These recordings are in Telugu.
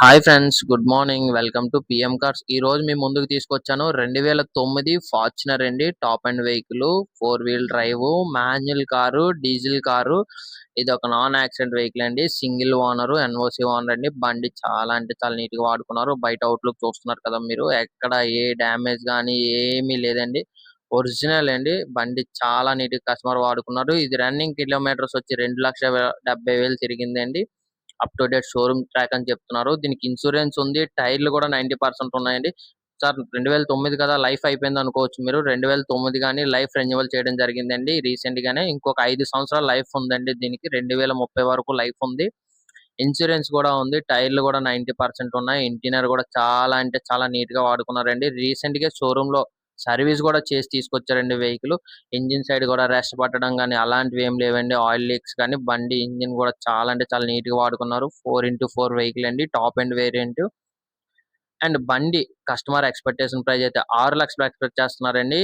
Hi friends, good morning. Welcome to PM cars. ఈ రోజు మీ ముందుకు తీసుకొచ్చాను 2009 ఫార్చునర్ అండి. Top end vehicle, 4 wheel drive, manual car, diesel car. ఇది ఒక నాన్ యాక్సిడెంట్ వెహికల్ అండి. సింగిల్ ఓనర్, ఎన్ఓసి ఓనర్ అండి. బండి చాలా అంటే చాలా నీట్ గా వాడుకున్నారు. బయట అవుట్లుక్ చూస్తున్నారు కదా మీరు. ఎక్కడ ఏ డ్యామేజ్ కానీ ఏమీ లేదండి. ఒరిజినల్ అండి. బండి చాలా నీట్ గా కస్టమర్ వాడుకున్నారు. ఇది రన్నింగ్ కిలోమీటర్స్ వచ్చి 2,70,000 తిరిగిందండి. Up to date showroom track అని చెప్తున్నారు. దీనికి ఇన్సూరెన్స్ ఉంది. టైర్లు కూడా 90% ఉన్నాయండి. సార్ 2009 కదా, లైఫ్ అయిపోయింది అనుకోవచ్చు మీరు. 2009 గానీ లైఫ్ రెన్యువల్ చేయడం జరిగిందండి రీసెంట్ గానే. ఇంకొక 5 సంవత్సరాల లైఫ్ ఉందండి దీనికి. 2030 వరకు లైఫ్ ఉంది. ఇన్సూరెన్స్ కూడా ఉంది. టైర్లు కూడా 90% ఉన్నాయి. ఇంటీరియర్ కూడా చాలా అంటే చాలా నీట్ గా వాడుకున్నారండి. రీసెంట్ గా షోరూమ్ లో సర్వీస్ కూడా చేసి తీసుకొచ్చారండి వెహికల్. ఇంజిన్ సైడ్ కూడా రెస్ట్ పట్టడం కానీ అలాంటివి ఏం లేవండి. ఆయిల్ లీక్స్ కానీ బండి ఇంజిన్ కూడా చాలా అంటే చాలా నీట్ గా వాడుకున్నారు. 4x4 వెహికల్ అండి. Top and variant. అండ్ బండి కస్టమర్ ఎక్స్పెక్టేషన్ ప్రైస్ అయితే 6 లక్షలు ఎక్స్పెక్ట్ చేస్తున్నారండి.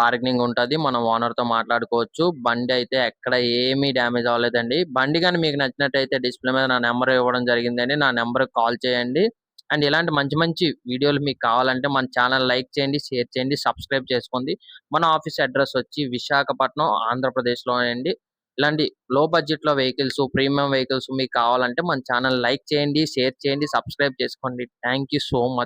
బార్గెనింగ్ ఉంటది. మనం ఓనర్ తో మాట్లాడుకోవచ్చు. బండి అయితే ఎక్కడ ఏమీ డ్యామేజ్ అవ్వలేదండి. బండి కానీ మీకు నచ్చినట్టయితే డిస్ప్లే మీద నా నెంబర్ ఇవ్వడం జరిగిందండి. నా నెంబర్ కాల్ చేయండి. అండ్ ఇలాంటి మంచి మంచి వీడియోలు మీకు కావాలంటే మన ఛానల్ లైక్ చేయండి, షేర్ చేయండి, సబ్స్క్రైబ్ చేసుకోండి. మన ఆఫీస్ అడ్రస్ వచ్చి విశాఖపట్నం, ఆంధ్రప్రదేశ్ లో అండి. ఇలాంటి లో బడ్జెట్ లో వెహికల్స్, ప్రీమియం వెహికల్స్ మీకు కావాలంటే మన ఛానల్ లైక్ చేయండి, షేర్ చేయండి, సబ్స్క్రైబ్ చేసుకోండి. Thank you so much.